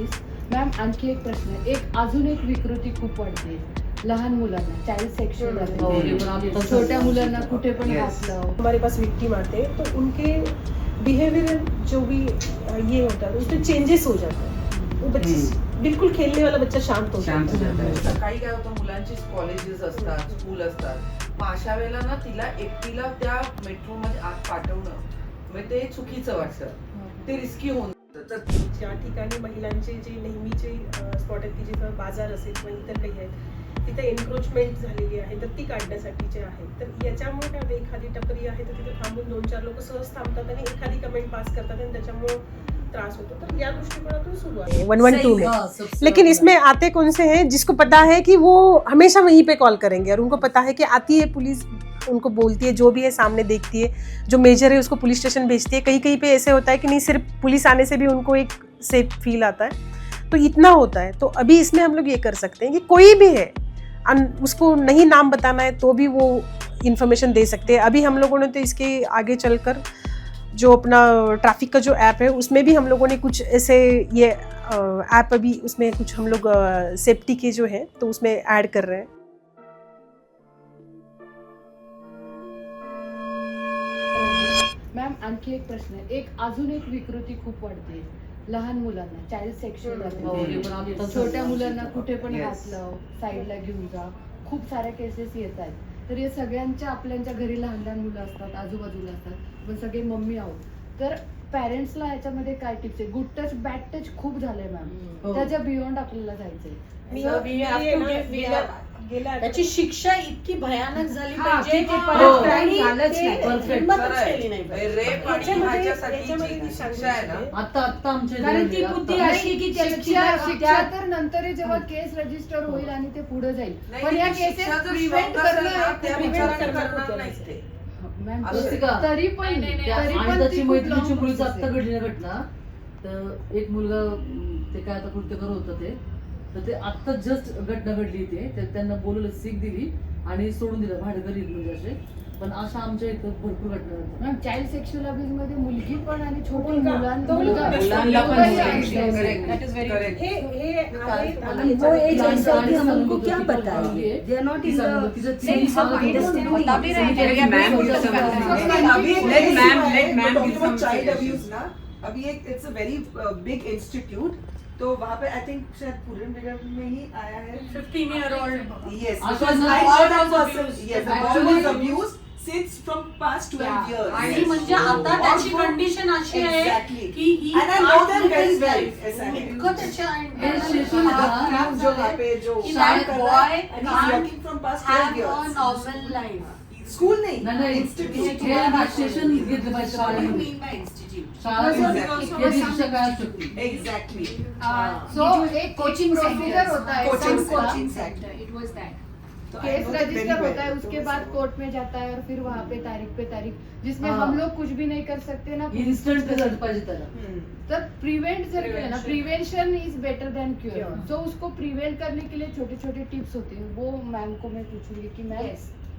Police. Ma'am आणखी एक प्रश्न आहे. अजून एक विकृती खूप वाढते लहान मुलांना, चाइल्ड सेक्शुअल, छोट्या मुलांना कुठे पण घातलं. हमारे पास विक्टिम आते हैं तो उनके बिहेवियर जो भी ये होता है उसमें चेंजेस हो जाते हैं. वो बच्चे बिल्कुल खेलने वाला बच्चा शांत हो जाता है. सकाळी काय होतं, मुलांची कॉलेजेस असतात, स्कूल असतात, मग अशा वेळेला ना तिला एकटीला त्या मेट्रो मध्ये आत पाठवणं म्हणजे ते चुकीचं वाटतं, ते रिस्की होऊन जातं. ज्या ठिकाणी महिलांचे जे नेहमीचे स्पॉट आहेत की जिथं बाजार असेल किंवा इतर काही आहेत तिथे एन्क्रोचमेंट झालेली आहे तर ती काढण्यासाठीचे आहेत. तर याच्यामुळे काय होतं, एखादी टपरी आहे तर तिथे थांबून 2-4 लोक सहज थांबतात आणि एखादी कमेंट पास करतात आणि त्याच्यामुळे त्रास होतो. तर या दृष्टिकोनातून सुरू आहे 112 में. लेकिन इसमें आते कौन से हैं जिसको पता है कि वो हमेशा वहीं पे कॉल करेंगे और उनको पता है कि आती है पुलिस, उनको बोलती है, जो भी है सामने देखती है, जो मेजर है उसको पुलिस स्टेशन भेजती है. कहीं कहीं पे ऐसे होता है कि नहीं, सिर्फ पुलिस आने से भी उनको एक सेफ फील आता है. तो इतना होता है. तो अभी इसमें हम लोग ये कर सकते हैं कि कोई भी है, उसको नहीं नाम बताना है तो भी वो इन्फॉर्मेशन दे सकते हैं. अभी हम लोगों ने तो इसके आगे चलकर जो अपना ट्रैफिक का जो ऐप है उसमें भी हम लोगों ने कुछ ऐसे ये ऐप अभी उसमें कुछ हम लोग सेफ्टी के जो है तो उसमें ऐड कर रहे हैं. मॅम आणखी एक प्रश्न आहे. अजून एक विकृती खूप वाढते लहान मुलांना, चाइल्ड सेक्शुअल, छोट्या मुलांना कुठे पण घातलं, साईडला घेऊन जा, खूप साऱ्या केसेस येत आहेत. तर हे सगळ्यांच्या आपल्याच्या घरी लहान लहान मुलं असतात, आजूबाजूला असतात, पण सगळे मम्मी आहोत. तर पॅरेंट्सला याच्यामध्ये काय टिप्स आहे? गुड टच बॅड टच खूप झालंय मॅम, त्याच्या बियॉन्ड आपल्याला जायचंय. त्याची शिक्षा इतकी भयानक झाली पाहिजे की ते की परत आणि झालंच ते नाही. हिंमतच केली नाही पाहिजे. रेप आणि ह्याच्यासाठी जी शिक्षा आहे ना, आता आमच्या कारण ती बुद्धी अशी की शिक्षा तर नंतर जेव्हा केस रजिस्टर होईल आणि ते पुढे जाईल, पण या केसेस प्रिव्हेंट मॅम तरी पण त्याची मैत्रिणीची मुलीचं आत्ता घडली ना घटना. तर एक मुलगा ते काय आता कृत्य करत होतं ते, तर ते आत्ता जस्ट घटना घडली ते त्यांना बोलवलं, सीख दिली आणि सोडून दिलं भाडगरी म्हणजे असे. पण अशा आमच्या इथं भरपूर घटना होतात. मॅम चाइल्ड सेक्शुअल अब्यूज मध्ये मुलगी पण आणि छोटी मुलांना पण वो एज ऐसा कि हम उनको क्या बताएंगे, they are not in the sense of understanding. Child abuse ना अभी एक it's a very big institute, तो वहाँ पे आई थिंक शायद पूरन नगर में ही आया है 15-year-old. Yes, Actually, because no, I all heard that was person, abused. yes, the boy was abused since from past 12 years. आणि म्हणजे आता त्याची कंडिशन अशी आहे Exactly. की ही And I know them very well. Yes, I know. इतकं त्याच्या आप जो वहाँ पे जो कि काम that कर रहा है, boy and he's working from past 12 have a years. normal life. School नहीं, नाही institute. हे रजिस्ट्रेशन घेतलं पाहिजे शाळेमध्ये. Exactly. सो एक कोचिंग प्रोसीजर होता है, Coaching center. It was that. तो I case know them very register होता है, well. उसके बाद कोर्ट में जाता है और फिर वहाँ पे तारीख जिसमें हाँ। हम लोग कुछ भी नहीं कर सकते ना. इन्स्टंट रिझल्ट पाहिजे त्याला. तर प्रिव्हेंट जर केलं ना, prevention is better than cure. Cure. जो उसको प्रिवेंट करने के लिए छोटे छोटे टिप्स होते हैं, वो मैम को मैं पूछूंगी कि ma'am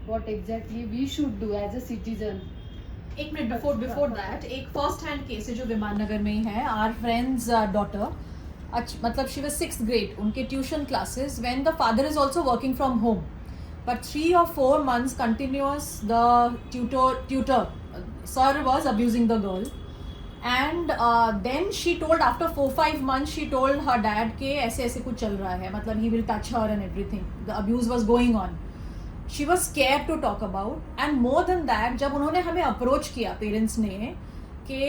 what exactly we should do as a citizen. एक मिनट बिफोर दैट एक फर्स्ट हैंड केस है जो विमान नगर में ही है. आवर फ्रेंड्स डॉटर, मतलब शी वाज 6th grade, उनके tuition classes when the father is also working from home, but 3 or 4 months continuous the tutor sir was abusing the girl, and then she told after 4-5 months she told her dad के ऐसे ऐसे कुछ चल रहा है, मतलब he will touch her and everything, the abuse was going on. She was scared to talk about, and more than that जब उन्होंने हमें अप्रोच किया पेरेंट्स ने कि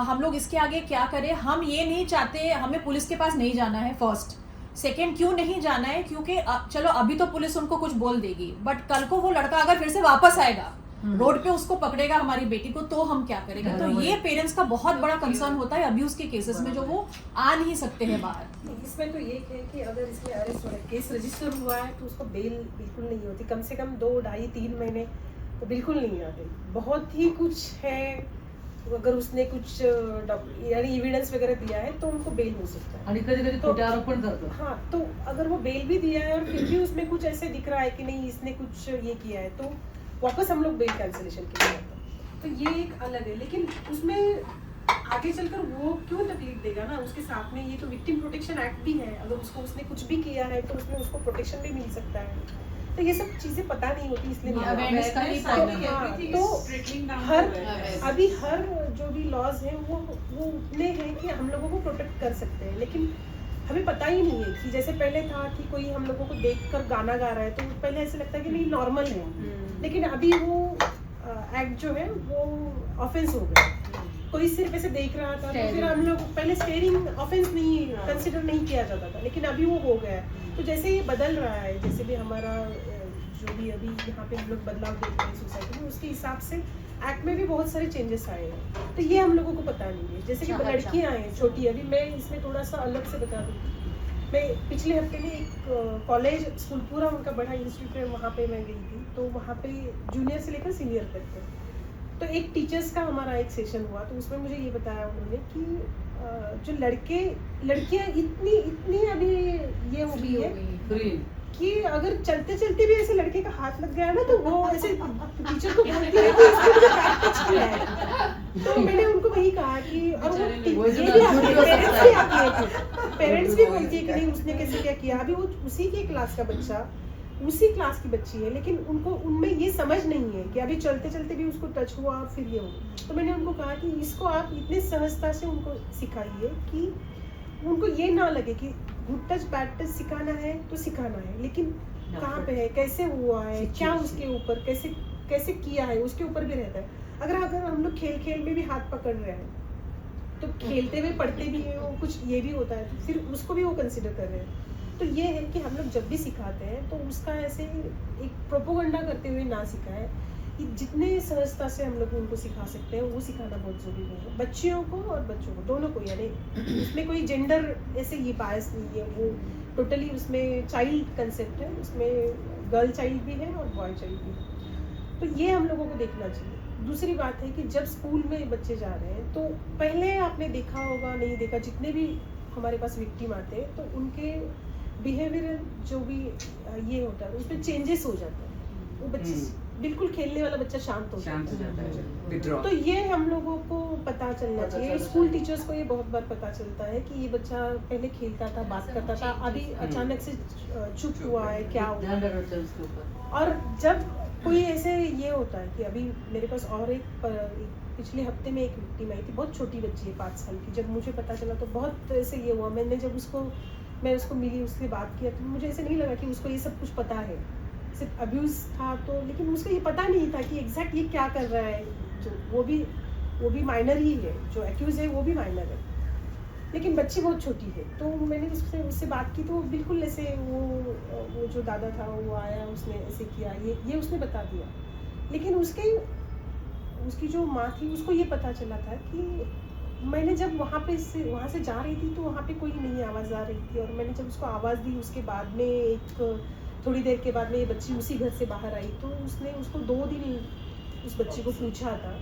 हम लोग इसके आगे क्या करें, हम ये नहीं चाहते, हमें पुलिस के पास नहीं जाना है. फर्स्ट सेकेंड क्यों नहीं जाना है, क्योंकि चलो अभी तो पुलिस उनको कुछ बोल देगी, बट कल को वो लड़का अगर फिर से वापस आएगा रोड पे, उसको पकड़ेगा हमारी बेटी को, तो हम क्या करेंगे. तो ये पेरेंट्स का बहुत बड़ा कंसर्न होता है अब्यूज के केसेस में, जो वो आ नहीं सकते हैं बाहर. इसमें तो ये है कि अगर इसमें अरेस्ट हो रहा है, केस रजिस्टर हुआ है तो उसको बेल बिल्कुल नहीं होती, कम से कम 2-2.5-3 महीने तो बिल्कुल नहीं आते. बहुत ही कुछ है, अगर उसने कुछ यानी एविडेंस वगैरह दिया है तो उनको बेल हो सकता है. आणि कधी कधी खोटे आरोप पण करतात. हाँ, तो अगर वो बेल भी दिया है और फिर भी उसमें कुछ ऐसे दिख रहा है कि नहीं इसने कुछ ये किया है, तो वापस हम लोग बेल कैंसिलेशन के लिए जाते हैं. तो ये एक अलग है, लेकिन उसमें आगे चलकर वो क्यों तकलीफ देगा ना, उसके साथ में ये तो विक्टिम प्रोटेक्शन एक्ट भी है, अगर उसको उसने कुछ भी किया है तो उसमें उसको प्रोटेक्शन भी मिल सकता है। तो ये सब चीजें पता नहीं होती, इसलिए नहीं Awareness का नहीं problem है। तो हर अभी हर जो भी लॉज हैं वो उतने हैं कि हम लोगों को प्रोटेक्ट कर सकते हैं, लेकिन हमें पता ही नहीं है कि जैसे पहले था कि कोई हम लोगों को देखकर गाना गा रहा है तो पहले ऐसे लगता है कि नहीं नॉर्मल है, लेकिन अभी वो एक्ट जो है वो ऑफेंस हो गया। कोई सिर्फ ऐसे देख रहा था तो फिर हम लोग पहले स्टेयरिंग ऑफेंस नहीं कंसिडर नहीं किया जाता था, लेकिन अभी वो हो गया है। तो जैसे ये बदल रहा है, जैसे भी हमारा जो भी अभी यहाँ पे हम लोग बदलाव देख रहे हैं सोसाइटी में, उसके हिसाब से एक्ट में भी बहुत सारे चेंजेस आए हैं। तो ये हम लोगों को पता नहीं है। जैसे कि लड़कियाँ हैं छोटी, अभी मैं इसमें थोड़ा सा अलग से बता दूँ, मैं पिछले हफ्ते में एक कॉलेज स्कूल पूरा उनका बड़ा इंस्टीट्यूट है, वहाँ पे मैं गई थी। तो वहाँ पे जूनियर से लेकर सीनियर तक थे। तो एक टीचर्स का हमारा एक सेशन हुआ, तो उसमें मुझे ये बताया उन्होंने कि जो लड़कियां इतनी अभी ये हो गई है कि अगर चलते चलते भी ऐसे लड़के का हाथ लग गया ना तो वो ऐसे टीचर को बोलती है कि इसको मुझे बैक टच किया है। तो मैंने उनको वही कहा कि और वो ये भी आती है, पेरेंट्स भी बोलती है कि नहीं उसने कैसे क्या किया। अभी वो उसी के क्लास का बच्चा, उसी क्लास की बच्ची है, लेकिन उनको उनमें ये समझ नहीं है कि अभी चलते चलते भी उसको टच हुआ और फिर ये हो। तो मैंने उनको कहा कि इसको आप इतने सहजता से उनको सिखाइए कि उनको ये ना लगे कि गुड टच बैड टच सिखाना है तो सिखाना है, लेकिन कहाँ पे है, कैसे हुआ है, क्या उसके ऊपर कैसे किया है, उसके ऊपर भी रहता है। अगर हम लोग खेल में भी हाथ पकड़ रहे हैं तो खेलते हुए पढ़ते भी हैं, वो कुछ ये भी होता है, तो फिर उसको भी वो कंसिडर कर रहे हैं। तो ये है कि हम लोग जब भी सिखाते हैं तो उसका ऐसे एक प्रोपोगंडा करते हुए ना सिखाएं, कि जितने सहजता से हम लोग उनको सिखा सकते हैं वो सिखाना बहुत जरूरी है, बच्चियों को और बच्चों को दोनों को। यानी उसमें कोई जेंडर ऐसे ये बायस नहीं है, वो टोटली उसमें चाइल्ड कंसेप्ट है, उसमें गर्ल चाइल्ड भी है और बॉय चाइल्ड भी है। तो ये हम लोगों को देखना चाहिए। दूसरी बात है कि जब स्कूल में बच्चे जा रहे हैं तो पहले आपने देखा होगा, नहीं देखा, जितने भी हमारे पास विक्टिम आते हैं तो उनके बिहेवियरल जो भी ये होता है उसमें चेंजेस हो जाते हैं। वो बच्चे बिल्कुल खेलने वाला बच्चा शांत हो जाता है। तो ये हम लोगों को पता चलना चाहिए, स्कूल टीचर्स को ये बहुत बार पता चलता है कि ये बच्चा पहले खेलता था, बात करता था, अभी अचानक से चुप हुआ है, क्या हुआ। और जब कोई ऐसे ये होता है कि अभी मेरे पास और एक पिछले हफ्ते में एक विक्टिम आई थी, बहुत छोटी बच्ची है 5 साल की। जब मुझे पता चला तो बहुत ऐसे ये हुआ, जब मैं उसको मिली, उससे बात किया तो मुझे ऐसे नहीं लगा कि उसको ये सब कुछ पता है। सिर्फ अब्यूज था तो, लेकिन उसको ये पता नहीं था कि एग्जैक्ट ये क्या कर रहा है। जो वो भी माइनर ही है, जो एक्यूज है वो भी माइनर है, लेकिन बच्ची बहुत छोटी है। तो मैंने उससे बात की तो बिल्कुल ऐसे वो जो दादा था वो आया, उसने ऐसे किया, ये उसने बता दिया। लेकिन उसकी जो माँ थी उसको ये पता चला था कि मैंने जब वहाँ से जा रही थी तो वहाँ पे कोई नहीं आवाज़ आ रही थी, और मैंने जब उसको आवाज़ दी उसके बाद में थोड़ी देर के बाद में ये बच्ची उसी घर से बाहर आई। तो उसने उसको 2 दिन उस बच्ची को पूछा था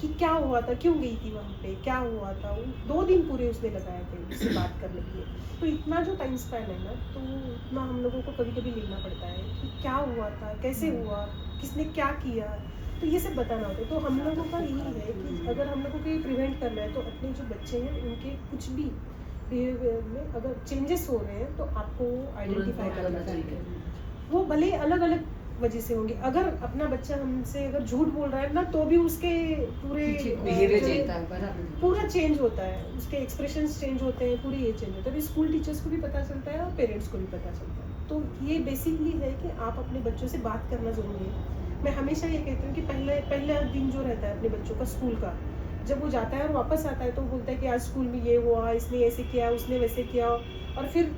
कि क्या हुआ था, क्यों गई थी वहाँ पे, क्या हुआ था। 2 दिन पूरे उसने लगाए थे उससे बात करने के लिए। तो इतना जो टाइम स्पैन है ना, तो उतना हम लोगों को कभी कभी लेना पड़ता है कि क्या हुआ था, कैसे हुआ, किसने क्या किया, तो ये सब बताना होता है। तो हम लोगों का यही है कि अगर हम लोगों को ये प्रिवेंट करना है तो अपने जो बच्चे हैं उनके कुछ भी बिहेवियर में अगर चेंजेस हो रहे हैं तो आपको आइडेंटिफाई करना चाहिए। वो भले अलग अलग वजह से होंगे। अगर अपना बच्चा हमसे अगर झूठ बोल रहा है ना तो भी उसके पूरे पूरा चेंज होता है, उसके एक्सप्रेशंस चेंज होते हैं, पूरे ये चेंज होता है। स्कूल टीचर्स को भी पता चलता है और पेरेंट्स को भी पता चलता है। तो ये बेसिकली है कि आप अपने बच्चों से बात करना ज़रूरी है। मैं हमेशा ये कहती हूँ कि पहला दिन जो रहता है अपने बच्चों का स्कूल का, जब वो जाता है और वापस आता है तो बोलता है कि आज स्कूल में ये हुआ, इसने ऐसे किया, उसने वैसे किया। और फिर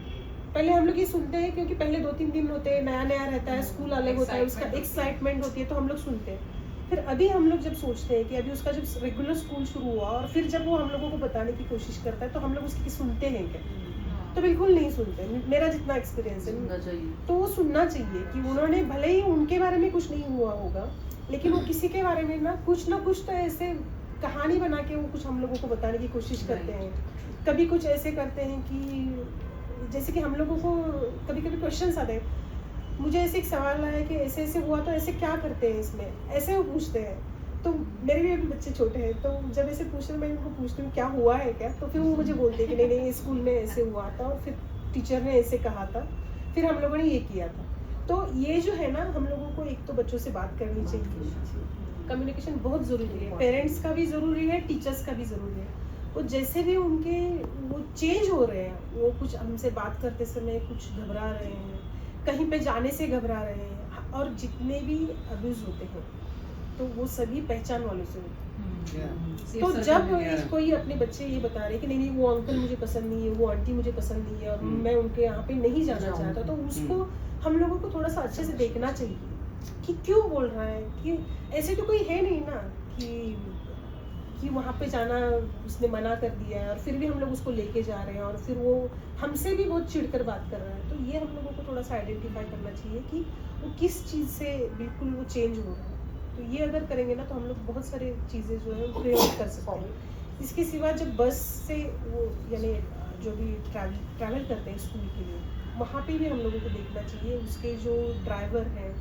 पहले हम लोग ये सुनते हैं क्योंकि पहले 2-3 दिन होते हैं, नया नया रहता है, स्कूल अलग होता है, उसका एक्साइटमेंट होती है, तो हम लोग सुनते हैं। फिर अभी हम लोग जब सोचते हैं कि अभी उसका जब रेगुलर स्कूल शुरू हुआ और फिर जब वो हम लोगों को बताने की कोशिश करता है तो हम लोग उसकी सुनते हैं क्या? तो बिल्कुल नहीं सुनते। मेरा जितना एक्सपीरियंस है तो वो सुनना चाहिए कि उन्होंने भले ही उनके बारे में कुछ नहीं हुआ होगा, लेकिन वो किसी के बारे में ना कुछ तो ऐसे कहानी बना के वो कुछ हम लोगों को बताने की कोशिश करते हैं। कभी कुछ ऐसे करते हैं कि जैसे कि हम लोगों को कभी कभी क्वेश्चंस आते हैं, मुझे ऐसे एक सवाल आया कि ऐसे ऐसे हुआ तो ऐसे क्या करते हैं इसमें, ऐसे वो पूछते हैं। तो मेरे भी अभी बच्चे छोटे हैं, तो जब ऐसे पूछते मैं उनको पूछती हूँ क्या हुआ है क्या, तो फिर वो मुझे बोलते हैं कि नहीं नहीं स्कूल में ऐसे हुआ था और फिर टीचर ने ऐसे कहा था, फिर हम लोगों ने ये किया था। तो ये जो है ना, हम लोगों को एक तो बच्चों से बात करनी चाहिए, कम्युनिकेशन बहुत ज़रूरी है, पेरेंट्स का भी ज़रूरी है, टीचर्स का भी ज़रूरी है। वो जैसे भी उनके वो चेंज हो रहे हैं, वो कुछ हमसे बात करते समय कुछ घबरा रहे हैं, कहीं पे जाने से घबरा रहे हैं, और जितने भी अब्यूज़ होते हैं तो वो सभी पहचान वालों से होते हैं। तो जब कोई अपने बच्चे ये बता रहे कि नहीं नहीं वो अंकल मुझे पसंद नहीं है, वो आंटी मुझे पसंद नहीं है और मैं उनके यहाँ पे नहीं जाना चाहता, तो उसको हम लोगों को थोड़ा सा अच्छे से देखना चाहिए कि क्यों बोल रहा है, कि ऐसे तो कोई है नहीं ना कि वहाँ पे जाना उसने मना कर दिया है और फिर भी हम लोग उसको लेके जा रहे हैं और फिर वो हमसे भी बहुत चिढ़कर बात कर रहा है। तो ये हम लोगों को थोड़ा सा आइडेंटिफाई करना चाहिए कि वो किस चीज़ से बिल्कुल वो चेंज हो रहा है। तो ये अगर करेंगे ना तो हम लोग बहुत सारी चीज़ें जो है प्रयोग कर सकते हैं। इसके सिवा जब बस से वो यानी जो भी ट्रैवल करते हैं स्कूल के लिए, वहाँ पे भी हम लोगों को देखना चाहिए उसके जो ड्राइवर हैं,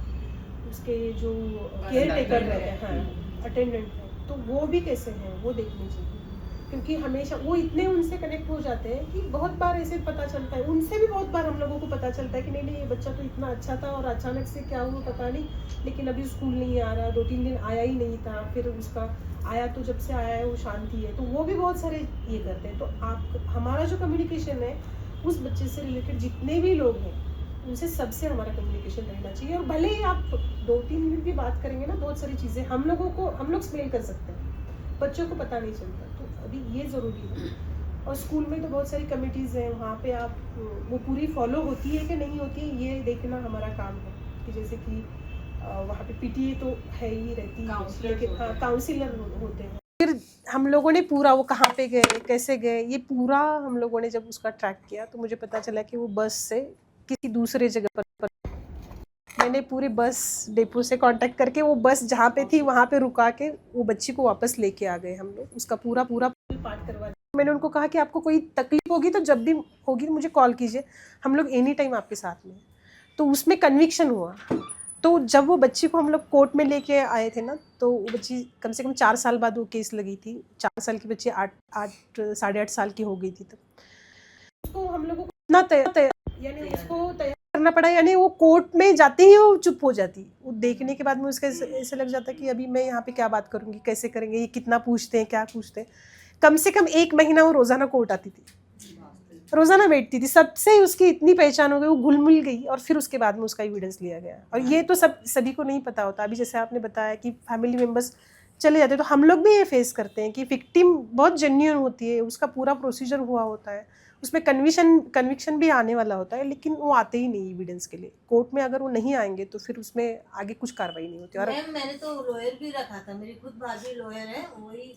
उसके जो केयर टेकर रहते हैं, हाँ अटेंडेंट हैं, तो वो भी कैसे हैं वो देखनी चाहिए, क्योंकि हमेशा वो इतने उनसे कनेक्ट हो जाते हैं कि बहुत बार ऐसे पता चलता है, उनसे भी बहुत बार हम लोगों को पता चलता है कि नहीं नहीं ये बच्चा तो इतना अच्छा था और अचानक से क्या हुआ पता नहीं, लेकिन अभी स्कूल नहीं आ रहा, 2-3 दिन आया ही नहीं था, फिर उसका आया तो जब से आया है वो शांति है। तो वो भी बहुत सारे ये करते हैं। तो आप हमारा जो कम्युनिकेशन है उस बच्चे से रिलेटेड जितने भी लोग हैं उनसे सबसे हमारा कम्युनिकेशन रहना चाहिए, और भले ही आप 2-3 मिनट भी बात करेंगे ना, बहुत सारी चीज़ें हम लोग स्मेल कर सकते हैं, बच्चों को पता नहीं चलता। तो अभी ये ज़रूरी है। और स्कूल में तो बहुत सारी कमिटीज़ हैं, वहाँ पे आप वो पूरी फॉलो होती है कि नहीं होती है ये देखना हमारा काम है। कि जैसे कि वहाँ पे पीटीए तो है ही रहती है, लेकिन हाँ काउंसिलर होते हैं। फिर हम लोगों ने पूरा वो कहाँ पे गए, कैसे गए, ये पूरा हम लोगों ने जब उसका ट्रैक किया तो मुझे पता चला कि वो बस से किसी दूसरे जगह पर मैंने पूरे बस डिपो से कांटेक्ट करके वो बस जहाँ पे थी वहाँ पे रुका के वो बच्ची को वापस लेके आ गए हम लोग, उसका पूरा पार्ट करवा दिया। मैंने उनको कहा कि आपको कोई तकलीफ होगी तो जब भी होगी मुझे कॉल कीजिए, हम लोग एनी टाइम आपके साथ में। तो उसमें कन्विक्शन हुआ। तो जब वो बच्ची को हम लोग कोर्ट में लेके आए थे ना, तो वो बच्ची कम से कम 4 साल बाद वो केस लगी थी, 4 साल की बच्ची 8 साढ़े 8 साल की हो गई थी। तब उसको हम लोगों को इतना यानी उसको तैयार करना पड़ा, यानी वो कोर्ट में जाते ही वो चुप हो जाती। वो देखने के बाद में उसका ऐसे लग जाता कि अभी मैं यहाँ पे क्या बात करूँगी, कैसे करेंगे, ये कितना पूछते हैं, क्या पूछते हैं। कम से कम 1 महीना वो रोज़ाना कोर्ट आती थी, रोज़ाना बैठती थी, सबसे उसकी इतनी पहचान हो गई, वो घुल मिल गई, और फिर उसके बाद में उसका एविडेंस लिया गया। और ये तो सभी को नहीं पता होता। अभी जैसे आपने बताया कि फैमिली मेम्बर्स चले जाते हैं, तो हम लोग भी ये फेस करते हैं कि विक्टिम बहुत जेन्युइन होती है, उसका पूरा प्रोसीजर हुआ होता है, उसमें कन्विक्शन भी आने वाला होता है, लेकिन वो आते ही नहीं एविडेंस के लिए। कोर्ट में अगर वो नहीं आएंगे तो फिर उसमें आगे कुछ कार्रवाई नहीं होती। और मैंने तो लॉयर भी रखा था, मेरी खुद बाजी लॉयर है, वही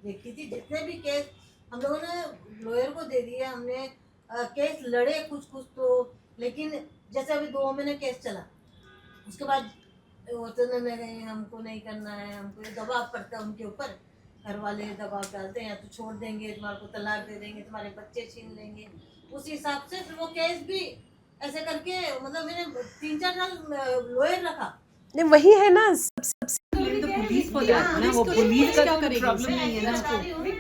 देखती थी जितने भी केस हम लोगों ने लॉयर को दे दिए। हमने केस लड़े कुछ तो, लेकिन जैसे अभी 2 महीने केस चला, उसके बाद होते नहीं, हमको नहीं करना है, हमको ये दबाव पड़ता है उनके ऊपर, घर वाले दबाव डालते हैं, या तो छोड़ देंगे, तुम्हारे को तलाक दे देंगे, तुम्हारे बच्चे छीन लेंगे। उस हिसाब से फिर वो केस भी ऐसे करके, मतलब मैंने 3-4 साल लॉयर रखा। नहीं वही है ना, पुलिस को जाती ना, वो पुलिस का तो प्रॉब्लम नहीं है ना,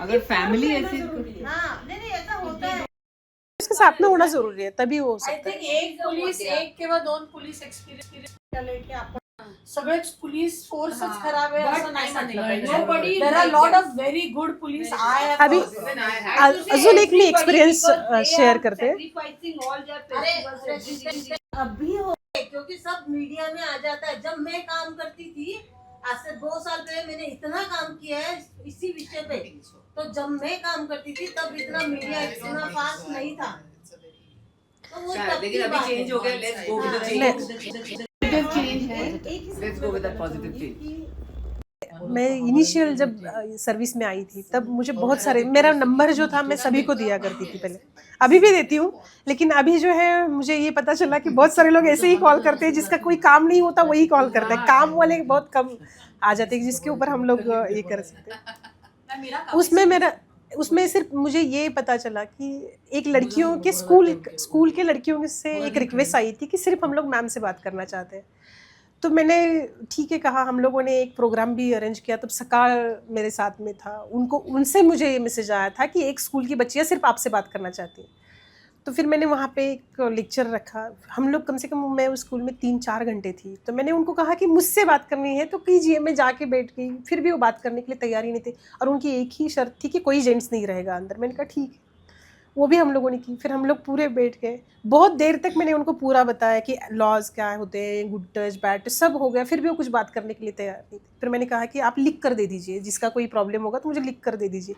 अगर फैमिली ऐसी नहीं ऐसा होता है, उसके साथ में होना जरूरी है, तभी हो सकता है। एक पोलीस एक किंवा 2 पोलीस एक्सपिरियन्स झाले की आपण सगळेच पोलीस फोर्सच खराब आहे असं नाही म्हणलं. There are lot of very good police. अभी अजून एक मी एक्सपीरियंस शेयर करते हैं। अभी हो, क्योंकि सब मीडिया में आ जाता है। जब मैं काम करती थी आज से 2 साल पहले, मैंने इतना काम किया है इसी विषय पे, तो जब मैं काम करती थी तब इतना मीडिया इतना फास्ट नहीं था। तो वो लेकिन अभी चेंज हो गया, let's go with the change, let's go with the positive change. मैं इनिशियल जब सर्विस में आई थी तब मुझे बहुत सारे, मेरा नंबर जो था मैं सभी को दिया करती थी पहले, अभी भी देती हूँ, लेकिन अभी जो है मुझे ये पता चला कि बहुत सारे लोग ऐसे ही कॉल करते हैं, जिसका कोई काम नहीं होता वही कॉल करते हैं, काम वाले बहुत कम आ जाते हैं जिसके ऊपर हम लोग ये कर सकते हैं। उसमें सिर्फ मुझे ये पता चला कि एक लड़कियों के स्कूल के लड़कियों से एक रिक्वेस्ट आई थी कि सिर्फ हम लोग मैम से बात करना चाहते हैं। तो मैंने ठीक है कहा, हम लोगों ने एक प्रोग्राम भी अरेंज किया, तब सकाल मेरे साथ में था, उनसे मुझे ये मैसेज आया था कि एक स्कूल की बच्चियाँ सिर्फ आपसे बात करना चाहती हैं। तो फिर मैंने वहाँ पे एक लेक्चर रखा, हम लोग कम से कम, मैं उस स्कूल में 3-4 घंटे थी, तो मैंने उनको कहा कि मुझसे बात करनी है तो कीजिए। मैं जाके बैठ गई, फिर भी वो बात करने के लिए तैयार ही नहीं थे, और उनकी एक ही शर्त थी कि कोई जेंट्स नहीं रहेगा अंदर। मैंने कहा ठीक है, वो भी हम लोगों ने की। फिर हम लोग पूरे बैठ गए, बहुत देर तक मैंने उनको पूरा बताया कि लॉज क्या होते हैं, गुड टच बैड टच सब हो गया, फिर भी वो कुछ बात करने के लिए तैयार नहीं थे। फिर मैंने कहा कि आप लिख कर दे दीजिए, जिसका कोई प्रॉब्लम होगा तो मुझे लिख कर दे दीजिए।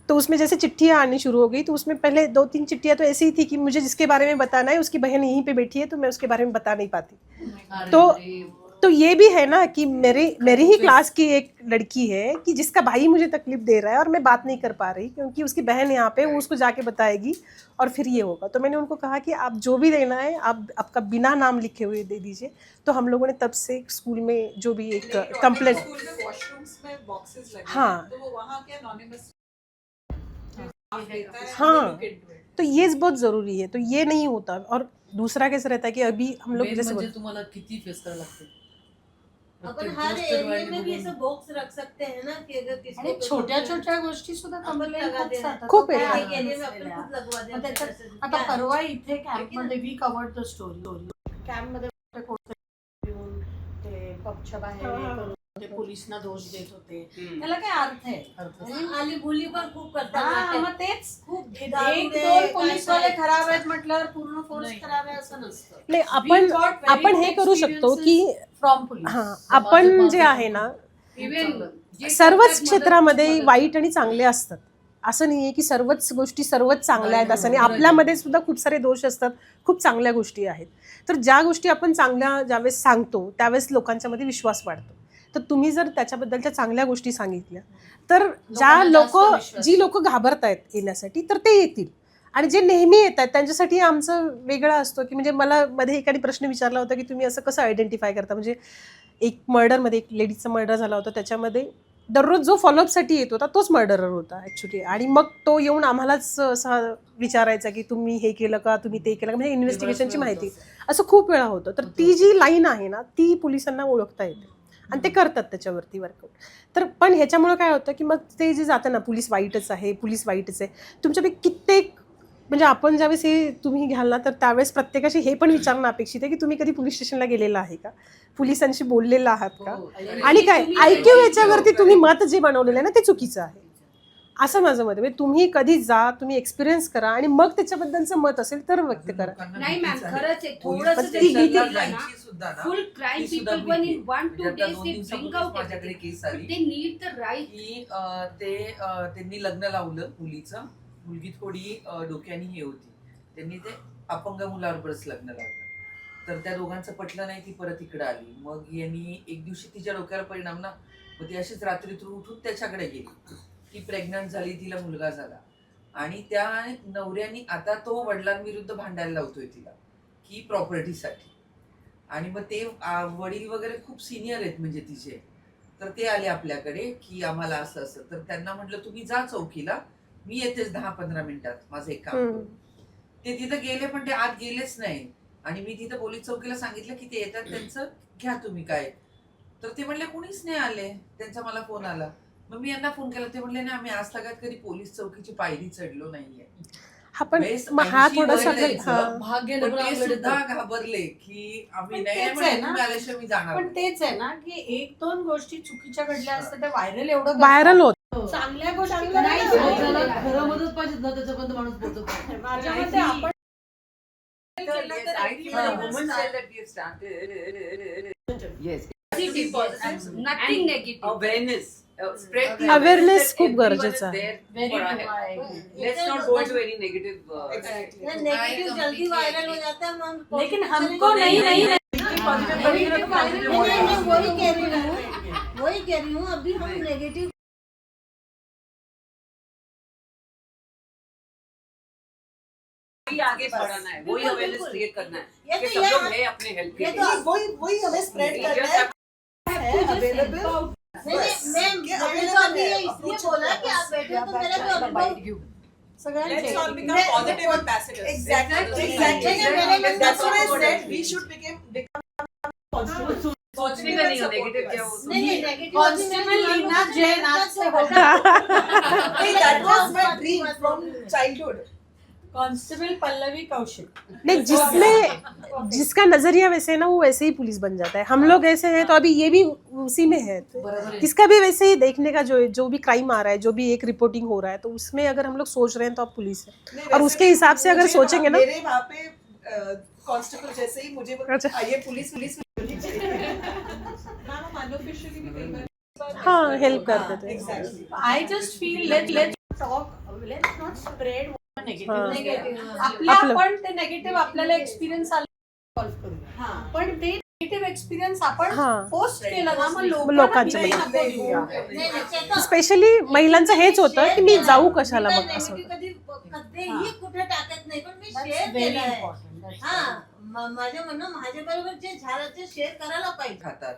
तो उसमें जैसे चिट्ठियाँ आनी शुरू हो गई, तो उसमें पहले 2-3 चिट्ठियाँ तो ऐसी ही थी कि मुझे जिसके बारे में बताना है उसकी बहन यहीं पे बैठी है, तो मैं उसके बारे में बता नहीं पाती। तो ये भी है ना कि मेरी ही क्लास की एक लड़की है कि जिसका भाई मुझे तकलीफ दे रहा है और मैं बात नहीं कर पा रही क्योंकि उसकी बहन यहाँ पे, वो उसको जाके बताएगी और फिर ये होगा। तो मैंने उनको कहा कि आप जो भी देना है आप आपका बिना नाम लिखे हुए दे दीजिए। तो हम लोगों ने तब से स्कूल में जो भी एक कंप्लेंट, हाँ हाँ, तो ये बहुत ज़रूरी है, तो ये नहीं होता। और दूसरा कैसे रहता है कि अभी हम लोग जैसे म्हणजे तुम्हाला किती फेस करायला लागते अपन हर एरिया में भी ऐसे बॉक्स रख सकते हैं ना कि अगर किसी आणि को छोट्या छोट्या गोष्टी सुद्धा आपण complaint लगा खूप देणार. जातात. खूप काय आहे. एक आहे एरिया में नसलेल्या. आपण खुद लगवा मग देणार. त्याच्यात आता परवा इथे कॅम्प मध्ये we covered the story camp मध्ये येऊन ते पबच्या बाहेर हे करून ते पोलिसांना दोष देत होते. त्याला काय अर्थ आहे? आली बोली पण खूप करतात हा, नाटक. मग तेच खूप एक दारू दे, दोन पोलीसवाले काय- खराब आहेत म्हटल्यावर पूर्ण फोर्स खराब आहे असं नसतं. नाही, आपण हे करू शकतो की फ्रॉम पोलीस हां, आपण जे आहे ना, सर्वच क्षेत्रामध्ये वाईट आणि चांगले असतात. असं नाही आहे की सर्वच गोष्टी सर्वच चांगल्या आहेत असं नाही. आपल्यामध्ये सुद्धा खूप सारे दोष असतात, खूप चांगल्या गोष्टी आहेत. तर ज्या गोष्टी आपण चांगल्या ज्यावेळेस सांगतो त्यावेळेस लोकांच्या मध्ये विश्वास वाढतो. तर तुम्ही जर त्याच्याबद्दलच्या चांगल्या गोष्टी सांगितल्या तर जी लोक घाबरत आहेत येण्यासाठी तर ते येतील. आणि जे नेहमी येतात त्यांच्यासाठी आमचं वेगळं असतो की म्हणजे मला मध्ये एकाने प्रश्न विचारला होता की तुम्ही असं कसं आयडेंटिफाय करता. म्हणजे एक मर्डरमध्ये एक लेडीचा मर्डर झाला होता, त्याच्यामध्ये दररोज जो फॉलोअपसाठी येत होता तोच मर्डरर होता ॲक्च्युली. आणि मग तो येऊन आम्हालाच असा विचारायचा की तुम्ही हे केलं का, तुम्ही ते केलं का, म्हणजे इन्व्हेस्टिगेशनची माहिती. असं खूप वेळा होतं. तर ती जी लाईन आहे ना ती पोलिसांना ओळखता येते आणि ते करतात त्याच्यावरती वर्कआउट. तर पण ह्याच्यामुळं काय होतं की मग ते जे जातं ना, पोलीस वाईटच आहे, पोलीस वाईटच आहे, तुमच्यापैकी कित्येक, म्हणजे आपण ज्यावेळेस हे तुम्ही घ्याल ना तर त्यावेळेस प्रत्येकाशी हे पण विचारणं अपेक्षित आहे की तुम्ही कधी पोलीस स्टेशनला गेलेला आहे का, पोलिसांशी बोललेला आहात का, आणि काय IQ याच्यावरती तुम्ही मत जे बनवलेलं आहे ना ते चुकीचं आहे असं माझं मत आहे. म्हणजे तुम्ही कधी जा, तुम्ही एक्सपिरियन्स करा आणि मग त्याच्याबद्दलचं मत असेल तर व्यक्त करा. नाही मॅम, खरंच आहे. पोलीस थोडंसं स्टेशनला जरी घेतलं ना, जायची सुद्धा ना, फुल क्राईम ती सुद्धा पीपल पण भीती. इन 1-2 म्हणजे आता days 2 they bring दिवसापूर्वीच out माझ्याकडे केस आली they need the right. की त्यांनी लग्न लावलं मुलीचं. मुलगी थोडी डोक्याने हे होती, त्यांनी ते अपंग मुलाबरोबरच लग्न लावलं. तर त्या दोघांचं पटलं नाही, ती परत इकडे आली. मग यांनी एक दिवशी तिच्या डोक्यावर परिणाम ना, मग ती अशीच रात्रीतून उठून त्याच्याकडे गेली. ती प्रेग्नंट झाली, तिला मुलगा झाला. आणि त्या नवऱ्याने आता तो वडिलांविरुद्ध भांडायला लावतोय तिला की प्रॉपर्टीसाठी. आणि मग ते वडील वगैरे खूप सिनियर आहेत म्हणजे तिचे. तर ते आले आपल्याकडे की आम्हाला असं असं. तर त्यांना म्हटलं तुम्ही जा चौकीला, मी येतेच 10-15 मिनिटात, माझं एक काम करून. ते तिथं गेले पण ते आत गेलेच नाही. आणि मी तिथं पोलीस चौकीला सांगितलं की ते येतात, त्यांचं घ्या तुम्ही काय. तर ते म्हणले कोणीच नाही आले. त्यांचा मला फोन आला. मग मी यांना फोन केला, ते म्हणले नाही आम्ही आज तगात कधी पोलीस चौकीची पायरी चढलो नाहीये. हा पण हा थोडासा भाग्य पण ते सुद्धा घाबरले की आम्ही नाही तेच म्हणजे आहे ना. तुम्ही आल्याशिवाय मी जाणार पण नाही. तेच आहे ना की 1-2 गोष्टी चुकीच्या घडल्या असतात त्या व्हायरल एवढं व्हायरल होत. चांगल्या गोष्टी नाही, ज्याला खरं मदत पाहिजे ना त्याच्यापर्यंत माणूस पोहोचत. माझ्या मते आपण Yes, I feel the women say that we have started. Yes. Positive, nothing negative. Awareness. Spread the Awareness that खूप everyone गरजेचं is आहे. there Very for our good. help. Let's not go into any negative. Negative जल्दी viral हो जाता है हम. लेकिन हमको नहीं नहीं मैं वही कह रही हूँ अभी हम नेगेटिव वही आगे बढ़ाना है, वही अवेयरनेस क्रिएट करना ये है कि तो सब लोग ये- हैं अपने हेल्प के ये लिए. तो वही हमें स्प्रेड We करना just है. have है अवेलेबल. मैंने तो अभी इसलिए बोला कि आप बैठे हो तो मेरा जो अनुभव Let's all become positive ambassadors. Exactly. Exactly. That's what I said. We should become positive. सोचने का नहीं हो नेगेटिव क्या हो नहीं नहीं नेगेटिव कांस्टेबल लीना जैन आज से होगा That was my dream from childhood. Constable Pallavi Kaushik. नहीं, जिसका नजरिया वैसे है ना वो वैसे ही पुलिस बन जाता है। हम लोग ऐसे हैं तो अभी ये भी उसी में है, बराबर है। इसका भी वैसे ही देखने का जो भी क्राइम आ रहा है, जो भी एक रिपोर्टिंग हो रहा है, तो उसमें अगर हम लोग सोच रहे हैं तो आप पुलिस है। और उसके हिसाब से अगर सोचेंगे ना, मेरे वहाँ पे कांस्टेबल जैसे ही मुझे अच्छा। ये पुलिस होनी चाहिए। हाँ हेल्प कर देते हैं। Exactly. I just feel let's not spread हाँ. negative. आपण ते नेगेटिव्ह आपल्याला एक्सपिरियन्स आला सॉल्व्ह करूया, पण ते नेगेटिव्ह एक्सपिरियन्स आपण हाँ. पोस्ट केलं ना मग लोकांच्या लोकांना मध्ये. नको देऊया. नाही नाही चेतन. स्पेशली महिलांचं हेच होतं की मी जाऊ कशाला मी मग असं negative होतं. कधीही कुठे टाकत नाही, पण मी That's शेअर very केलंय. important. That's हा माझ्या म्हणणं माझ्या बरोबर जे झालं ते शेअर करायला पाहिजे. खातात.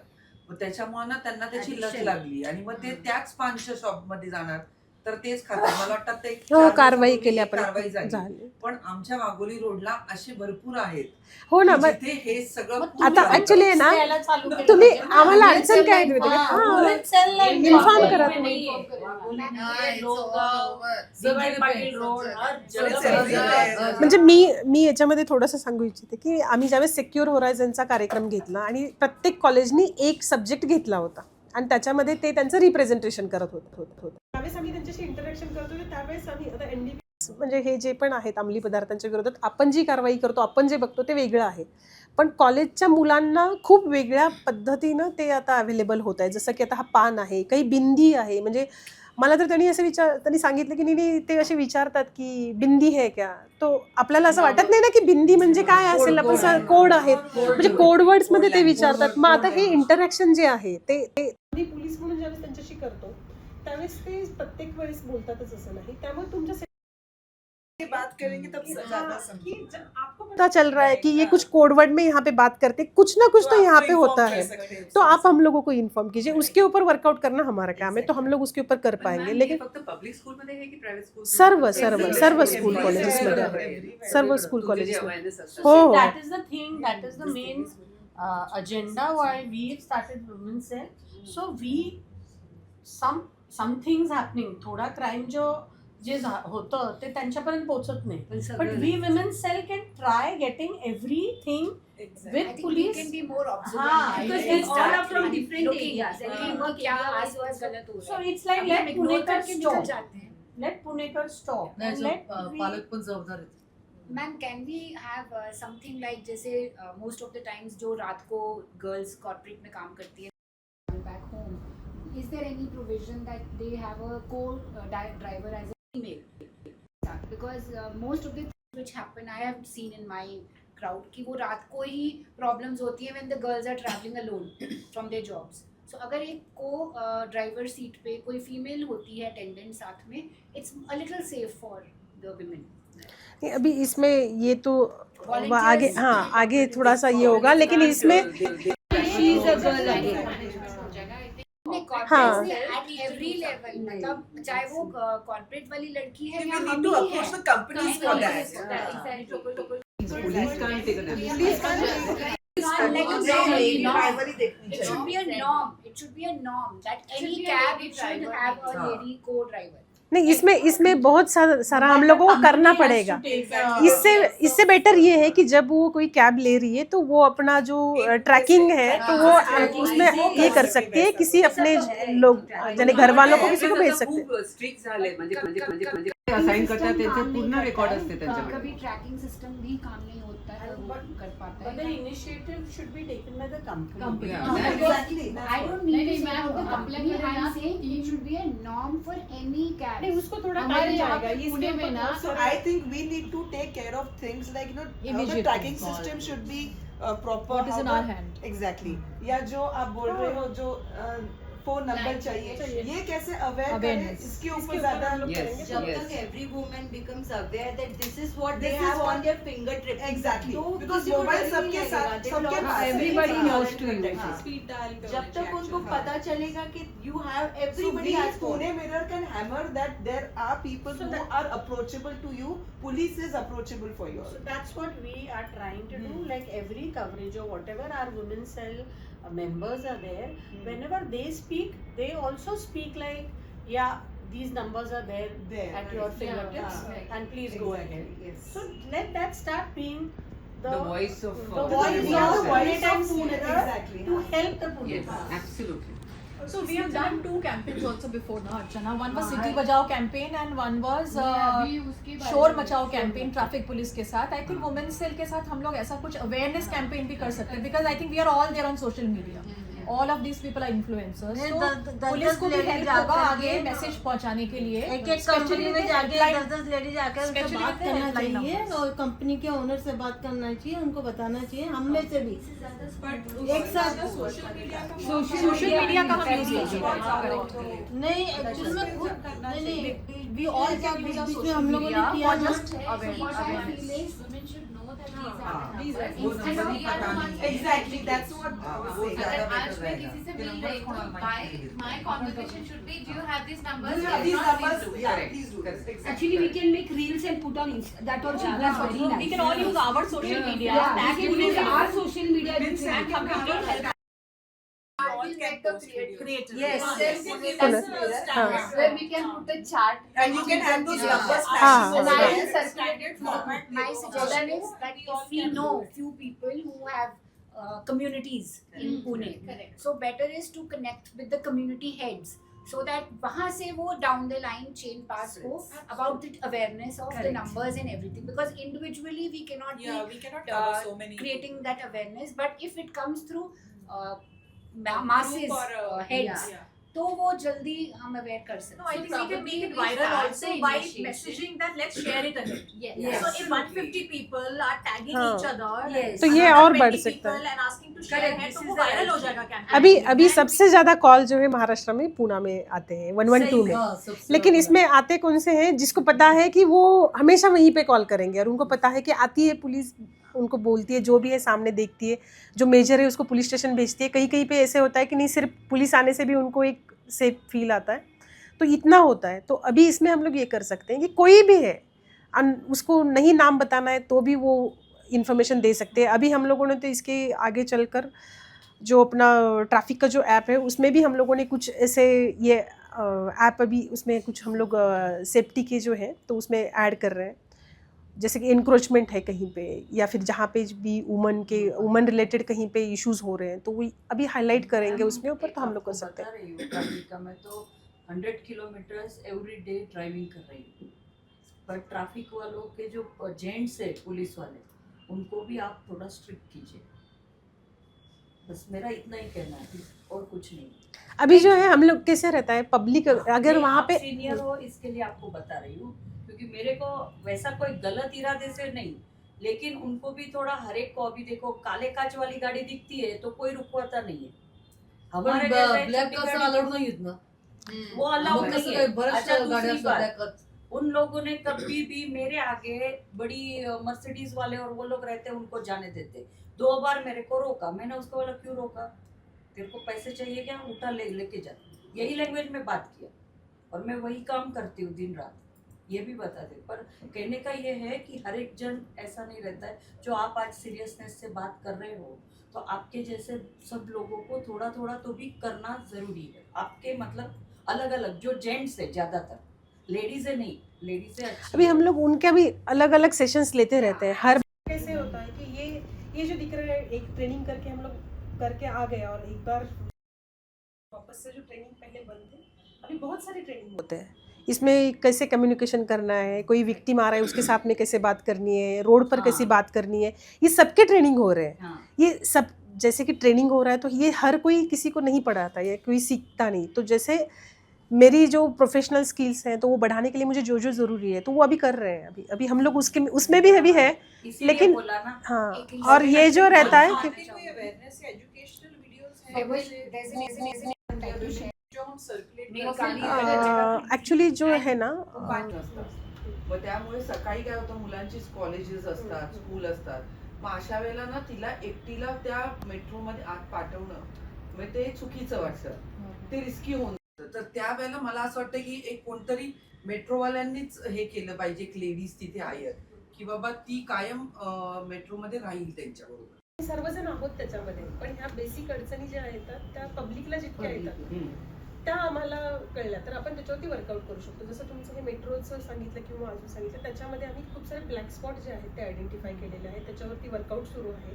मग त्याच्यामुळे ना त्यांना त्याची लत Addiction. लागली आणि मग ते त्याच पानच्या शॉप मध्ये जाणार तर तेच खातात. मला वाटतं ते हो 4 कारवाई दिवसापूर्वी केली एक आपण कारवाई झाली. झाली. पण आमच्या वाघोली रोडला असे भरपूर आहेत हो ना, की मग जिथे हे सगळं मग खूप आता चालतं. actually आहे ना, द्यायला चालू केलं तुम्ही पाहिजे ना. आम्हाला Women अडचण cell काय line देते? हा, हा. women cell line Inform वापरून करा नाहीये. वाघोली, लोहगाव, सवाई पाटील रोड, म्हणजे मी याच्यामध्ये थोडंसं सांगू इच्छिते की आम्ही ज्यावेळेस सिक्युअर होरायझनचा कार्यक्रम घेतला आणि प्रत्येक कॉलेजनी एक सब्जेक्ट घेतला होता आणि त्याच्यामध्ये ते त्यांचं रिप्रेझेंटेशन करत होतं. त्यावेळेस आम्ही त्यांच्याशी इंटरॅक्शन करत होतो, त्यावेळेस आम्ही आता NDP म्हणजे हे जे पण आहेत अंमली पदार्थांच्या विरोधात आपण जी कारवाई करतो, आपण जे बघतो ते वेगळं आहे, पण कॉलेजच्या मुलांना खूप वेगळ्या पद्धतीनं ते आता अवेलेबल होत आहे. जसं की आता हा पान आहे, काही बिंदी आहे. म्हणजे मला तर त्यांनी सांगितलं की नाही, ते असे विचारतात की बिंदी है क्या, तो आपल्याला असं वाटत नाही ना की बिंदी म्हणजे काय असेल, आपण कोड आहेत म्हणजे कोड वर्ड्स मध्ये ते विचारतात. मग आता हे इंटरॅक्शन जे आहे ते पोलीस म्हणून ज्यावेळेस त्यांच्याशी करतो त्यावेळेस ते प्रत्येक वेळेस बोलतातच असं नाही. त्यामुळे तुमच्या बात करेंगे तब ज्यादा समझेंगे. पता चल रहा है कि ये कुछ कोड वर्ड में यहाँ पे बात करते, कुछ ना कुछ तो यहाँ पे होता है, तो आप हम लोगों को इन्फॉर्म कीजिए. उसके ऊपर वर्कआउट करना हमारा काम है, तो हम लोग उसके ऊपर कर पाएंगे. लेकिन फक्त पब्लिक स्कूल मध्ये आहे की प्रायव्हेट स्कूल सर्व स्कूल कॉलेजेस मध्ये आहे. सर्व स्कूल कॉलेजेस मध्ये. हो हो. That is the thing, that is the main agenda why we started women cell. So we some things happening, थोडा क्राईम जे होतं ते त्यांच्यापर्यंत पोहोचत नाही, but we women cell can try getting everything with police. can be more observant. हाँ, Because exactly. we all are from different Looking, areas. हाँ. And वो क्या आसपास गलत हो रहा So है. it's like हम let ignore पुणेकर करके निकल stop, जाते हैं. let पुणेकर stop, नाही, and जो, let we- पालक पण जबाबदार आहेत. Ma'am can we have something like जैसे मोस्ट ऑफ द टाइम्स जो रात को गर्ल्स कॉर्पोरेट में काम करती है back home, is there any provision that they have a co-driver as a female, because most of the things which happen I have seen in my crowd कि वो रात को ही प्रॉब्लम्स होती है when the girls are travelling alone from their jobs. सो अगर एक को ड्राइवर सीट पे कोई फीमेल होती है अटेंडेंट साथ में, it's a little safe for the women. अभी इसमें ये तो आगे आगे थोड़ा सा ये होगा, लेकिन इसमें हाँ. एट एवरी लेवल, मतलब चाहे वो कॉर्पोरेट वाली लड़की है We या need हम to ही approach है. the companies for that. Police can't take an action. Primary देखनी It should चाहिए. be a norm. It should be a norm that any cab should have a हाँ. lady co-driver. नहीं, इसमें बहुत सारा हम लोगों को करना पड़ेगा. इससे बेटर ये है कि जब वो कोई कैब ले रही है तो वो अपना जो ट्रैकिंग है तो वो उसमें ये कर सकती है, किसी अपने लोग यानी घर वालों को किसी को भेज सकते हैं. खूप स्ट्रिक्ट झाले म्हणजे असाइन करतात त्यांचे पूर्ण रेकॉर्ड असते त्यांच्याकडे. कभी ट्रैकिंग सिस्टम भी काम नहीं होता है, वो कर पाता But the है. initiative should be taken by the company. Exactly. I don't need to say about the company. I'm saying it should be a norm for any cab. नहीं, उसको थोड़ा हमारे टाइम यहाँ जाएगा. पे पुणे में ना So I think we need to take care of things like how the tracking system should be proper. What is how in the- our hand? Exactly. या जो आप बोल रहे हो जो फोन नंबर चाहिए, ये कैसे अवेयर करें, Awareness. इसके ऊपर ज्यादा हम लोग Yes. करेंगे। जब Yes. तक every woman becomes aware that this is what they This is have what- on their fingertips. Exactly. तो Because किसी को mobile डर ही सबके नहीं साथ- लगेगा। They सबके will पास है. Everybody always knows to protect use it. Speed dial करो, जब तक reaction, उनको हाँ. पता चलेगा कि you have So everybody we, has phone. Pune Mirror can hammer that there are people So who that- are approachable to you. Police is approachable for you. So that's what we are trying to do. Like every coverage or whatever our women's cell members are there, whenever they speak, they also speak like, yeah, these numbers are there There, at your right. fingertips, Yeah. and please go ahead. Yes. So let that start being The voice of the the voice Pune of Cell. Pune Times Mirror Exactly. to help the police. Yes, absolutely. So we have done 2 campaigns also before now, Archana. One was City Bajao campaign and one was अभी उसके बारे शोर में- मचाओ campaign traffic police के साथ. I think women's cell के साथ हम लोग ऐसा कुछ अवेयरनेस कैंपेन भी कर सकते हैं, because I think we are all there on social media. All of these people are influencers. नहीं, तो दस पुलिस को भी ladies हेल्प जाकर होगा के आगे मैसेज पहुंचाने के लिए. एक एक कंपनी में जाके 10 लेडीज आकर उनसे Especially बात with the करना helpline चाहिए numbers. और कंपनी के ओनर से बात करना चाहिए, उनको बताना चाहिए, हम में से भी एक साथ सोशल मीडिया का हम यूज कीजिए. नहीं एक्चुअली में खुद नहीं We all क्या can use our बीच में social हम लोगों media ने किया for ना, just awareness. women should know that these are the वो numbers. नंबर ही पता नहीं. Exactly. That's what I was वो saying. ज्यादा अगर आज better मैं रहेगा. किसी से कि मिल numbers रही को हूँ, हम my mind में my conversation should be, do you have these numbers? Do you have Yes, these not numbers? these two. Yeah, Correct. please do. Correct. Exactly. Actually, we can make reels and put on Insta. That also that's very nice. We can all use our social media. Yeah, That we can use our social media and computer help. I will make a creative. Yes. Where we can put a chart. And you can have those numbers And flashing I over will there. circulate format. My suggestion is that if we know few people who have communities in Pune, so better is to connect with the community heads so that वहाँ से वो down the line chain pass हो about the awareness of the numbers and everything, because individually we cannot be we cannot cover so many creating that awareness, but if it comes through masses heads, तो वो जल्दी हम aware कर सकते No, I think we can make it viral also by messaging that let's share it ahead. Yes. So if 150 people are tagging हाँ. each other, Yes. तो ये another और 20 बढ़ सकता है. people and asking to share Correct, है, this तो is वो the viral right हो thing. जाएगा campaign. अभी सबसे ज्यादा कॉल जो है महाराष्ट्र में पूना में आते हैं 112 में. हाँ, सबसे लेकिन ज्यादा. इसमें आते कौन से हैं जिसको पता है कि वो हमेशा वहीं पे कॉल करेंगे और उनको पता है कि आती है पुलिस, उनको बोलती है, जो भी है सामने देखती है, जो मेजर है उसको पुलिस स्टेशन भेजती है. कहीं कहीं पे ऐसे होता है कि नहीं, सिर्फ पुलिस आने से भी उनको एक सेफ फील आता है. तो इतना होता है. तो अभी इसमें हम लोग ये कर सकते हैं कि कोई भी है, उसको नहीं नाम बताना है तो भी वो इन्फॉर्मेशन दे सकते हैं. अभी हम लोगों ने तो इसके आगे चलकर जो अपना ट्रैफिक का जो ऐप है उसमें भी हम लोगों ने कुछ ऐसे ये ऐप अभी उसमें कुछ हम लोग सेफ्टी के जो है तो उसमें ऐड कर रहे हैं. जैसे कि इंक्रोचमेंट है कहीं पे या फिर जहाँ पे भी वुमन रिलेटेड कहीं पे इश्यूज हो रहे हैं तो वो अभी हाईलाइट करेंगे उसमें ऊपर, तो हम लोग कर सकते हैं. बता रही हूँ ट्रैफिक का, मैं तो 100 किलोमीटर्स एवरी डे ड्राइविंग कर रही हूँ. पर ट्रैफिक वालों के जो जेंट्स है पुलिस वाले, उनको भी आप थोड़ा स्ट्रिक्ट कीजिए. बस मेरा इतना ही कहना है और कुछ नहीं. अभी जो है हम लोग कैसे रहता है पब्लिक अगर वहाँ पे सीनियर हो इसके लिए आपको बता रही हूँ, क्योंकि मेरे को वैसा कोई गलत इरादे से नहीं, लेकिन उनको भी थोड़ा हर एक को, अभी देखो काले कांच वाली गाड़ी दिखती है तो कोई रुकवाता नहीं है. हमारे जैसे ब्लॅक छोटी कसं गाड़ी- अलाउड नाहीत ना. वो अलाउड मग कसं नहीं काय है. बऱ्याच अच्छा, गाड्या दूसरी असतात बात, black. उन लोगों ने कभी भी मेरे आगे बड़ी मर्सिडीज वाले और वो लोग रहते उनको जाने देते. 2 बार मेरे को रोका. मैंने उसको बोला क्यों रोका, तेरे को पैसे चाहिए क्या, उठा लेके जा. यही लैंग्वेज में बात किया और मैं वही काम करती हूँ दिन रात. ये भी बता दे. पर कहने का ये है कि हर एक जन ऐसा नहीं रहता है. जो आप आज सीरियसनेस से बात कर रहे हो तो आपके जैसे सब लोगों को थोड़ा थोड़ा तो भी करना जरूरी है. आपके मतलब अलग अलग जो जेंट्स है, ज्यादातर लेडीज है नहीं, लेडीज है अच्छी. अभी हम लोग उनके भी अलग अलग सेशंस लेते रहते हैं. हर कैसे होता है कि ये जो दिख रहा है, एक ट्रेनिंग करके हम लोग करके आ गए और एक बार वापस से जो ट्रेनिंग पहले बंद थे, अभी बहुत सारी ट्रेनिंग होते हैं. इसमें कैसे कम्युनिकेशन करना है, कोई विक्टिम आ रहा है उसके साथ में कैसे बात करनी है, रोड पर कैसी बात करनी है, ये सबके ट्रेनिंग हो रहे हैं. हाँ. ये सब जैसे कि ट्रेनिंग हो रहा है तो ये हर कोई किसी को नहीं पढ़ाता, ये कोई सीखता नहीं. तो जैसे मेरी जो प्रोफेशनल स्किल्स हैं तो वो बढ़ाने के लिए मुझे जो ज़रूरी है तो वो अभी कर रहे हैं. अभी हम लोग उसमें भी अभी है. इसीलिए लेकिन बोला ना. हाँ, और ये जो रहता है कि कोई अवेयरनेस या educational videos There's an would like to share. Actually जो है ना मग त्यामुळे सकाळी काय होतं, मुलांची कॉलेजेस असतात, स्कूल असतात, मग अशा वेळेला ना तिला एकटीला त्या मेट्रोमध्ये आत पाठवणं म्हणजे ते चुकीचं वाटतं, ते रिस्की होऊन जातं. तर त्यावेळेला मला असं वाटतं की एक कोणतरी मेट्रोवाल्यांनीच हे केलं पाहिजे, एक लेडीज तिथे आहे की बाबा ती कायम मेट्रोमध्ये राहील त्यांच्याबरोबर. सर्वजण आहोत त्याच्यामध्ये, पण ह्या बेसिक अडचणी ज्या येतात त्या पब्लिकला जितक्या येतात त्या आम्हाला कळल्या तर आपण त्याच्यावरती वर्कआउट करू शकतो. जसं तुमचं हे मेट्रोचं सांगितलं किंवा अजून सांगितलं, त्याच्यामध्ये आम्ही खूप सारे ब्लॅक स्पॉट जे आहेत ते आयडेंटिफाय केलेले आहेत. त्याच्यावरती वर्कआउट सुरू आहे.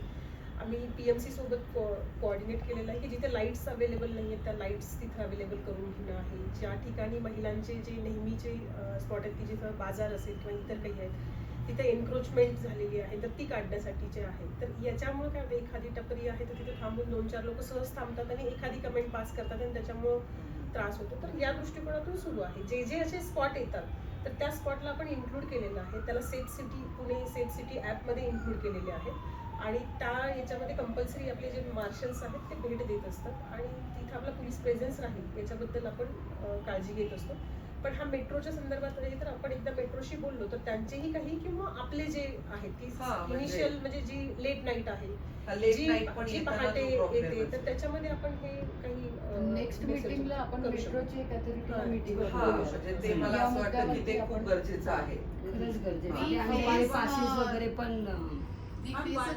आम्ही PMC सोबत कोऑर्डिनेट केलेलं आहे की जिथे लाईट्स अवेलेबल नाही आहेत त्या लाईट्स तिथे अवेलेबल करून घेणं आहे. ज्या ठिकाणी महिलांचे जे नेहमीचे स्पॉट आहेत की जिथं बाजार असेल किंवा इतर काही आहेत तिथे एन्क्रोचमेंट झालेली आहे तर ती काढण्यासाठीचे आहेत. तर याच्यामुळे काय, एखादी टपरी आहे तर तिथे थांबून 2-4 लोक सहज थांबतात आणि एखादी कमेंट पास करतात आणि त्याच्यामुळं त्रास होतो. तर या दृष्टिकोनातून सुरू आहे. जे जे असे स्पॉट येतात तर त्या स्पॉटला आपण इन्क्लूड केलेलं आहे. त्याला safe city, Pune safe city ॲपमध्ये इन्क्लूड केलेले आहेत आणि त्या याच्यामध्ये कंपल्सरी आपले जे मार्शल्स आहेत ते भेट देत असतात आणि तिथे आपला पोलीस प्रेझेन्स राहील याच्याबद्दल आपण काळजी घेत असतो. पण हा मेट्रोच्या संदर्भात आहे तर आपण एकदा मेट्रोशी बोललो तर त्यांचेही काही किंवा आपले जे आहेत की इनिशियल म्हणजे जी लेट नाईट आहे, जी पहाटे येते, तर त्याच्यामध्ये आपण हे काही नेक्स्ट मीटिंगला आपण मेट्रोची एक अथॉरिटी मीटिंग म्हणजे ते मला असं वाटतं की ते खूप गरजेचं आहे. खरंच गरजेचं आहे. पासेस वगैरे पण नाही 112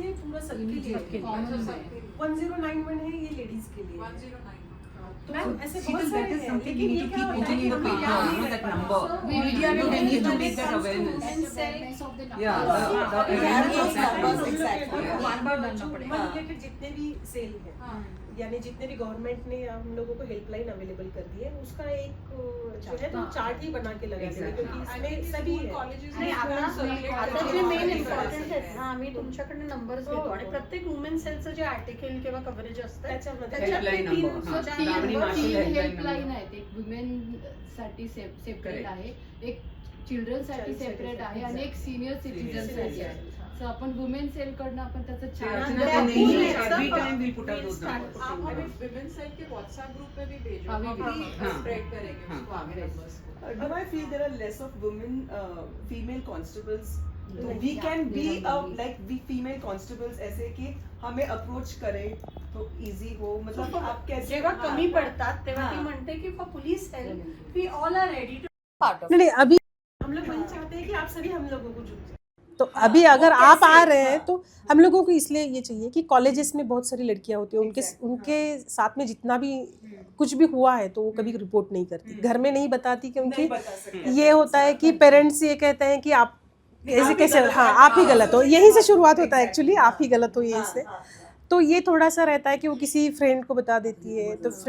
हे पूर्ण सबके लिए 1091 है ये लेडीज के लिए 1091 मैम ऐसे बहुत सारे हैं लेकिन ये क्या होता है कि that number. Media will will need to need make that awareness. And awareness of the Yeah, numbers. the awareness of numbers, exactly. Related जितने भी सेल है यानी जितने भी गवर्नमेंट ने हम लोगों को हेल्पलाइन अवेलेबल कर दी है उसका एक जो है तो चार्ट ही बना के लगा देंगे क्योंकि इसमें सभी आणि आता जे मेन इम्पॉर्टंट आहेत ना, आम्ही तुमच्याकडे नंबर्स घेतो आणि प्रत्येक वुमेन सेलचं जे आर्टिकल किंवा कव्हरेज असतं त्याच्यामध्ये त्याच्यातले Helpline तीन number. चार तीन number helpline हेल्पलाईन number. आहेत. एक वुमेन साठी सेपरेट Correct. आहे, एक चिल्ड्रन साठी Child सेपरेट आहे आणि एक सिनियर सिटीजन Senior साठी आहे. सो आपण वुमेन सेल कडनं आपण त्याचं Yeah, chart so that every time we'll put out those numbers. आप हमें विमेन सेल के व्हाट्सएप ग्रुप में भी भेजो, हाँ, हम भी भी स्प्रेड करेंगे हाँ, उसको आगे नंबर्स को. Do I feel there are less of women, female constables? तो Yeah, we can yeah, be yeah, yeah. like we female constables ऐसे कि हमें अप्रोच करें तो इजी हो, मतलब आप कैसे जेव्हा हाँ, कमी पडतात तेव्हा ती हाँ. म्हणते की for police help we all are ready to part of नहीं अभी हम लोग वही चाहते हैं कि आप सभी हम लोगों को जुड़ जाए. तो अभी अगर आप आ रहे हैं तो हम लोगों को इसलिए ये चाहिए कि कॉलेजेस में बहुत सारी लड़कियां होती हैं, उनके साथ में जितना भी कुछ भी हुआ है तो वो कभी रिपोर्ट नहीं करती, घर में नहीं बताती, क्योंकि नहीं बता सकते. ये होता है कि पेरेंट्स ये कहते हैं कि आप ऐसे कैसे, हाँ आप ही गलत हो, यहीं से शुरुआत होता है एक्चुअली, आप ही गलत हो यहीं से. तो ये थोड़ा सा रहता है कि वो किसी फ्रेंड को बता देती है तो